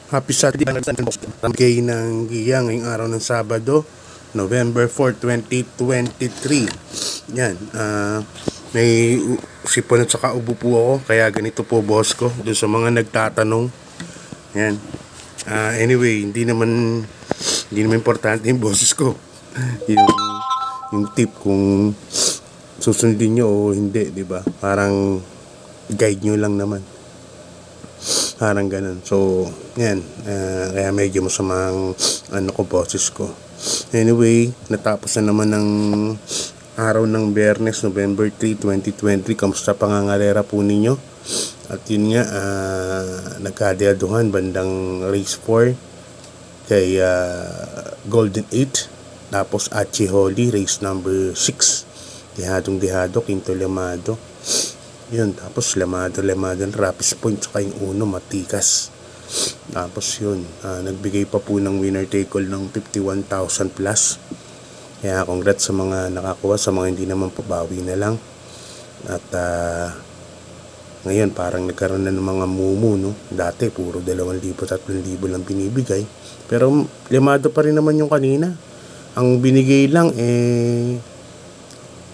Happy Saturday Gay ng Giya ngayong araw ng Sabado, November 4, 2023. Yan, may sipon at saka ubo po ako, kaya ganito po boss ko, doon sa mga nagtatanong. Yan, anyway, hindi naman importante yung boses ko. yung tip kung susundin nyo o hindi, di ba? Parang guide nyo lang naman. Parang ganun. So, yan. Kaya medyo masamang boses ko. Anyway, natapos na naman ng araw ng Biyernes, November 3, 2020. Kamusta pangangalera po ninyo? At yun nga, nagkadeaduhan bandang race 4 kay Golden 8. Tapos Achi Holly, race number 6. Dihadong-dihado, Quinto Llamado. Yun, tapos Lamado, Rapis Point, saka yung uno, Matikas. Tapos yun, nagbigay pa po ng winner take all ng 51,000 plus. Kaya congrats sa mga nakakuha, sa mga hindi naman pabawi na lang. At ngayon parang nagkaroon na ng mga mumu, no? Dati puro 2,000, 3,000 lang binibigay. Pero Lamado pa rin naman yung kanina. Ang binigay lang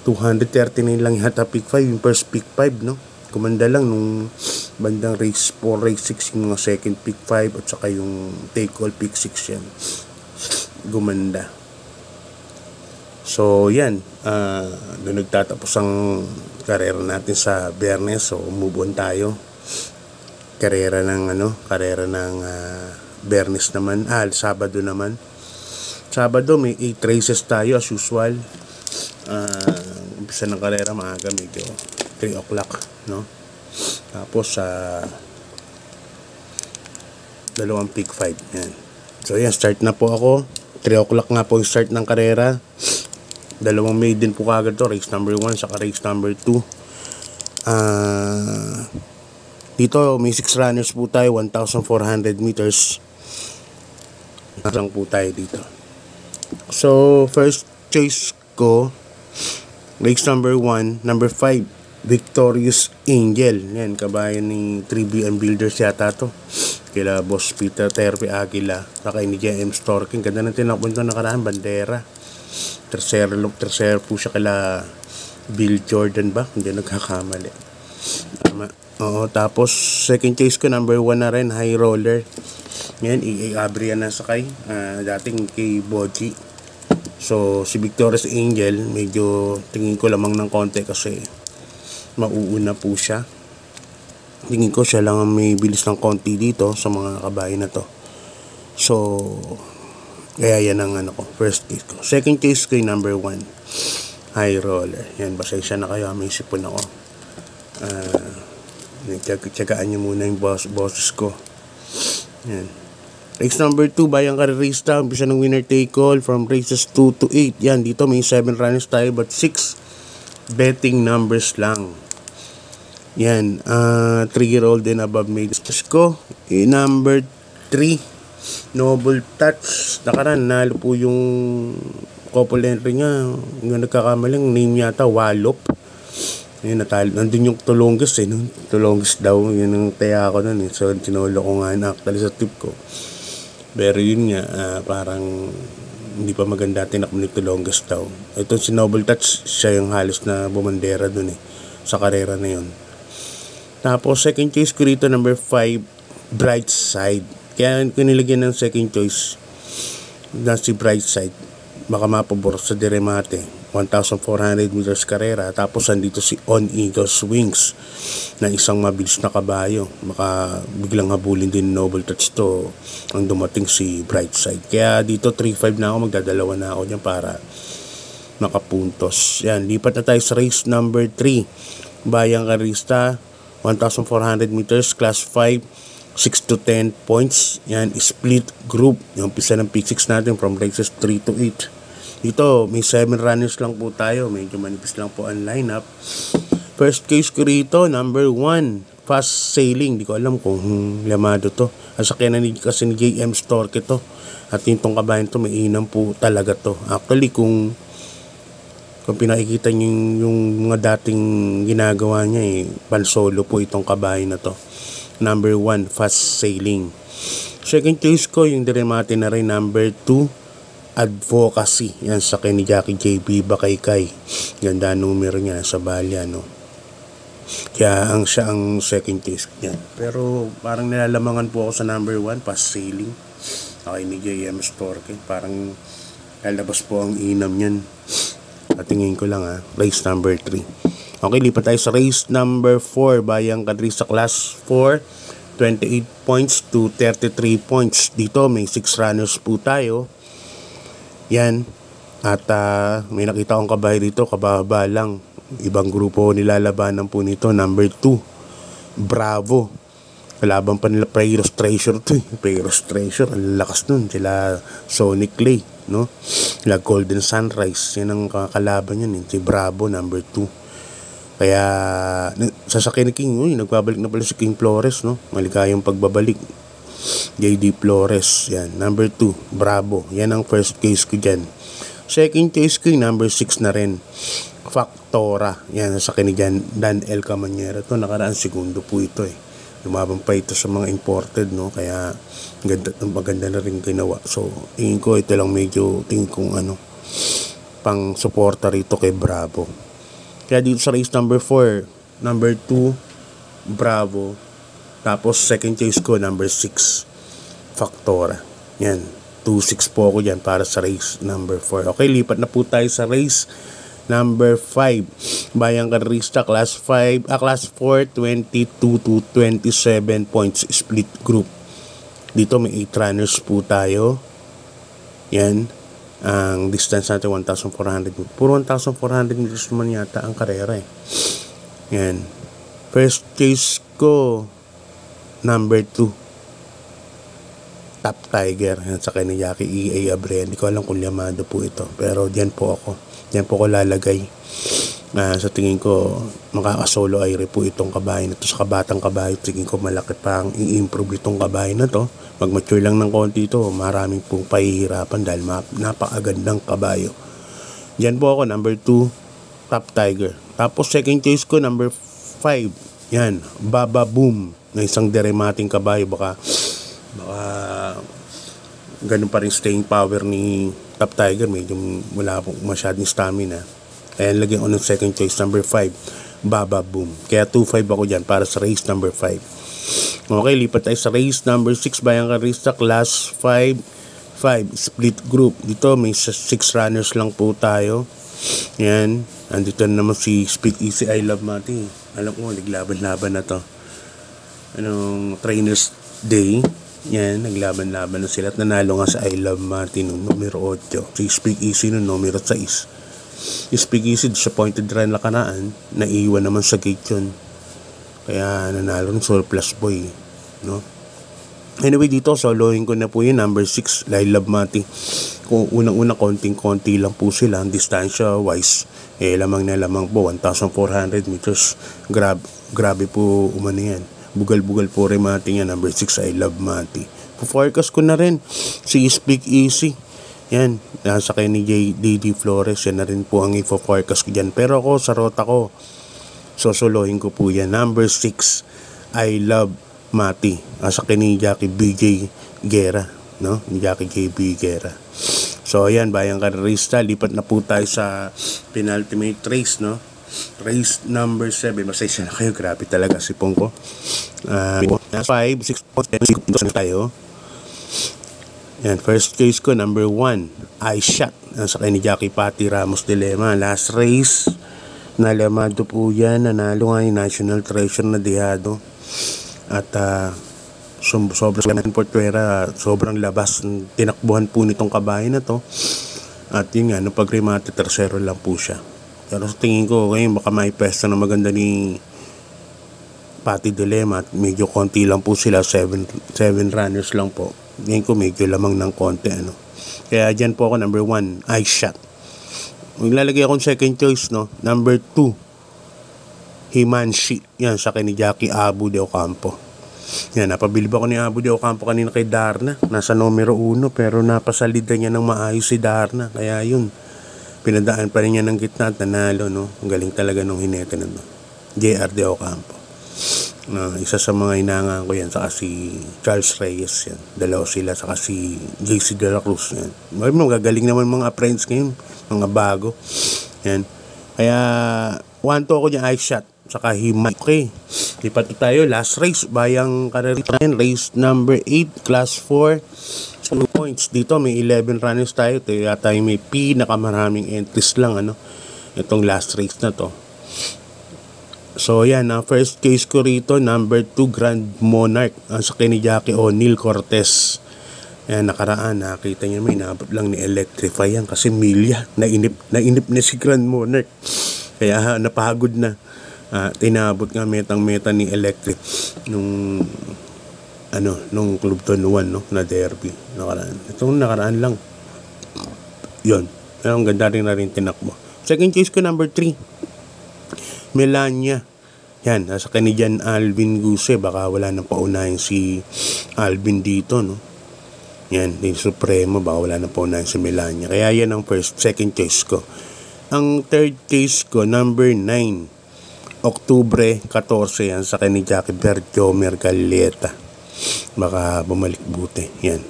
239 lang yata pick 5, yung first pick 5, no? Kumanda lang nung bandang race 4, race 6, yung mga second pick 5 at saka yung take all pick 6 yan. Gumanda. So, yan. Doon nagtatapos ang karera natin sa Biyernes. So, move on tayo. Karera ng Biyernes naman. Sabado naman. Sabado may 8 races tayo as usual. Umpisa ng karera maaga, medyo 3 o'clock, no? Tapos dalawang pick 5 yan. So yan, start na po ako. 3 o'clock nga po yung start ng karera. Dalawang maiden po kagad to, race number 1 saka race number 2. Dito may 6 runners po tayo, 1,400 meters lang po tayo dito. So first choice ko, race number 1, number 5, Victorious Angel. Yan, kabayan ni 3BN Builders yata to. Kila Boss Peter Terpe Aguila, saka ni JM Storking. Ganda ng tinakbon ito nakaraan, bandera. Tercero po siya kila Bill Jordan ba? Hindi nagkakamali. Tama. Oo, tapos second choice ko, number 1 na rin, High Roller. Yan, Abrian na sakay. Dating kay Boji. So, si Victorious Angel, medyo tingin ko lamang ng konti kasi mauuna po siya. Tingin ko siya lang ang may bilis ng konti dito sa mga kabayan na to. So, kaya yan ang first case ko. Second case ko yung number 1, High Roller. Yan, basay siya na kayo, may sipon ako. Tsagaan nyo muna yung boses ko. Yan. Race number 2, Bayang Karerista. Umpisa ng winner take all from races 2 to 8. Yan, dito may 7 runners tayo but 6 betting numbers lang. Yan, 3-year-old and above made ko. Number 3, Noble Touch. Nakaraan, nalo po yung couple entry niya. Yung nagkakamalang name yata, Wallop. Yun, natalo. Nandun yung Tulongis no? Tulongis daw. Yun ang taya ko nun So, tinolo ko nga actually sa tip ko. Pero yun nga, parang hindi pa maganda tinakbo ni Tulongis daw. Ito si Noble Touch, siya yung halos na bumandera dun sa karera na yun. Tapos second choice ko rito, number 5, Bright Side. Kaya kinilagyan ng second choice na si Bright Side. Baka mapabor sa Diremate. 1,400 meters karera. Tapos andito si On Eagle's Wings na isang mabilis na kabayo. Baka biglang habulin din Noble Touch to ang dumating si Brightside. Kaya dito 3-5 na ako. Magdadalawa na ako dyan para makapuntos. Yan, lipat na tayo sa race number 3, Bayang Karerista, 1,400 meters, class 5, 6 to 10 points. Yan, split group. Yung umpisa ng pick 6 natin from races 3 to 8. Dito, may 7 runners lang po tayo. Medyo manipis lang po ang lineup. First case ko rito, number 1, Fast Sailing. Di ko alam kung Lamado to. Asakyan na kasi ni JM Storke to. At yung tong kabayan to, may inam po talaga to. Actually, kung pinakikita nyo yung mga dating ginagawa niya, pan solo po itong kabayan na to. Number 1, Fast Sailing. second choice ko, yung Diremate na rin, number 2, Advocacy. Yan, sa kay ni Jackie JB Bakaykay. Ganda numero niya, sa Balya, no? Kaya siya ang second choice niya. Pero parang nilalamangan po ako sa number 1, Fast Sailing. Okay, ni JM Storke. Parang lalabas po ang inam niyan. At tingin ko lang race number 3. Okay, lipat tayo sa race number 4. Bayang Kadri sa class 4. 28 points to 33 points. Dito may 6 runners po tayo. Yan. At may nakita akong kabahay dito, kababa lang. Ibang grupo nilalabanan po nito. Number 2, Bravo. Kalaban pa nila Payros Treasure to. Payros Treasure, ang lakas nun. Sila Sonic Clay, no? Sila Golden Sunrise. Yan ang kalaban yan. Si Bravo, number 2. Kaya sasakyan ni King, nagbabalik na pala si King Flores, no? Maligayang pagbabalik. JD Flores, yan. Number 2, Bravo. Yan ang first case ko dyan. Second case ko, number 6 na rin, Factora. Yan, sasakyan ni Dan El Camanera. Ito, nakaraan segundo po ito Lumaban pa ito sa mga imported, no? Kaya maganda na rin ginawa. So, tingin ko ito lang medyo kung pang suporta rito kay Bravo. Kaya dito sa race number 4, number 2, Bravo. Tapos second choice ko, number 6, Factora. Yan, 2-6 po ako dyan para sa race number 4. Okay, lipat na po tayo sa race number 5. Bayang Karista, class 4, 22 to 27 points split group. Dito may 8 runners po tayo. Yan. Ang distance natin 1,400. Puro 1,400 meters naman yata ang karera Yan. First case ko, number 2, Top Tiger. Yan, sa kay ni Jackie E.A. Abre. Hindi ko alam kung Yamado po ito. Pero diyan po ako. Diyan po ko lalagay. Sa tingin ko, makakasolo aire po itong kabahay na to. Sa kabatang kabahay, tingin ko malaki pa ang i-improve itong kabahay na to. Mag-mature lang ng konti ito, maraming pong pahihirapan dahil napakagandang kabayo. Diyan po ako, number 2, Top Tiger. Tapos second choice ko, number 5, yan, Baba Boom, na isang deremating kabayo. Baka ganun pa rin staying power ni Top Tiger. Medyo wala po masyadong stamina. Kaya lagyan ko ng second choice, number 5, Baba Boom. Kaya 2-5 ako dyan para sa race number 5. Okay, lipat tayo sa race number 6, Bayang Karista, class 5 split group. Dito may 6 runners lang po tayo. Yan, andito na naman si Speak Easy I Love Mati. Alam ko, naglaban-laban na to. Trainers Day. Yan, naglaban-laban na sila at nanalo nga sa I Love Mati noong numero 8. Si Speak Easy noong numero 6. Si Speak Easy, disappointed rin lakanaan. Naiwan naman sa gate yun. Kaya nanalo ng Surplus Boy, no? Anyway, dito solohin ko na po yun, number 6, I Love Mati. Kung unang-una, konting-konti lang po sila, distansya wise, lamang na lamang po, 1,400 meters. Grabe po umano yan. Bugal-bugal po rin Mati yan, number 6, I Love Mati. Forecast ko na rin si Speak Easy. Yan, nasa kay ni JD Flores, yan na rin po ang i-forecast ko dyan. Pero ako, sa rota ko, sosolohin ko po yan. Number 6, I Love Mati. Sa ni Jackie BJ Guerra, no? Ni Jackie JB Guerra. So ayan, Bayang Karista, lipat na po tayo sa penultimate race, no? Race number 7. Masaya na kayo, grabe talaga si Pongko. 5, 6 tayo. Yan, first case ko, number 1, I Shot. Sa ni Jackie Pati Ramos Dilema. Last race, nalamado po yan, nanalo nga yung National Treasure na Dihado. At sobrang Portuera, sobrang labas, tinakbuhan po nitong kabahay na to. At yun nga, nung pag-remate, tersero lang po siya. Pero sa tingin ko, ngayon baka may pesta na maganda ni Pati Dilema. At medyo konti lang po sila, 7 runners lang po. Ngayon ko medyo lamang ng konti, ano. Kaya dyan po ako, number 1, I Shot. Maglalagay akong second choice, no? Number 2, Himanshi. Yan, sa ni Jackie Abu de Ocampo. Yan, napabilib ako ni Abu de Ocampo kanina kay Darna. Nasa numero 1, pero napasalida niya ng maayos si Darna. Kaya yun, pinadaan pa rin niya ng gitna at nanalo, no? Ang galing talaga nung hinete na, no? JR de Ocampo. Isa sa mga hinangaan ko yan, saka si Charles Reyes yan. Dalawa sila, saka si JC De La Cruz yan. Magagaling naman mga friends ngayon, mga bago. Yan. Kaya 1-2 ako niya ice shot, saka himay. Okay, lipat tayo. Last race, bayang karerita yan. Race number 8, class 4. 2 points. Dito may 11 runners tayo. Ito yata yung may pinakamaraming entries lang, itong last race na to. So yan, first case ko rito, number 2 Grand Monarch, sa ni Jackie O'Neil Cortez. Yan, nakaraan, nakita niyo may inabot lang ni Electrify yan kasi milya, nainip na si Grand Monarch. Kaya napagod na. Tinabot nga metang-meta ni Electric nung Club Ton 1, na derby nakaraan. Itong nakaraan lang. Yun. Ang ganda rin na rin tinakbo. Second case ko, number 3 Melania. Yan, nasa kanidyan Alvin Guse. Baka wala nang paunahin si Alvin dito, Yan, yung Supremo. Baka wala nang paunahin si Melania. Kaya yan ang second case ko. Ang third case ko, number 9 Oktubre 14. Yan, sa ni Jackie Berjomer Galeta. Baka bumalik buti. Yan.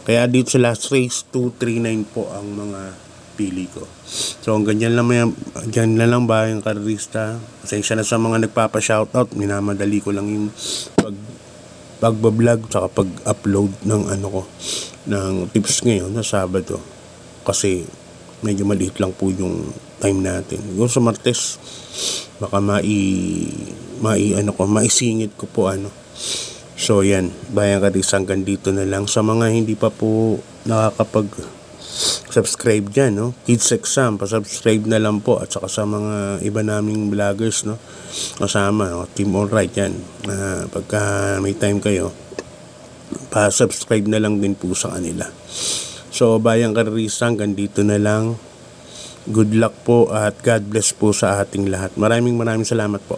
Kaya dito sa last race, 239 po ang mga pili ko. So, ganyan lang ba yung karerista? Pasensya na sa mga nagpapa-shoutout. Minamadali ko lang yung pagbablog saka pag-upload ng ng tips ngayon na Sabado. Kasi medyo maliit lang po yung time natin. Yung sa Martes, baka maisingit ko po So, yan. Bayang karerista, hanggang dito na lang. Sa mga hindi pa po subscribe dyan, Kids Exam, pa-subscribe na lang po. At saka sa mga iba naming vloggers, kasama, Team Alright yan. Pagka may time kayo, pa-subscribe na lang din po sa kanila. So, bayang karerista, hanggang dito na lang. Good luck po at God bless po sa ating lahat. Maraming salamat po.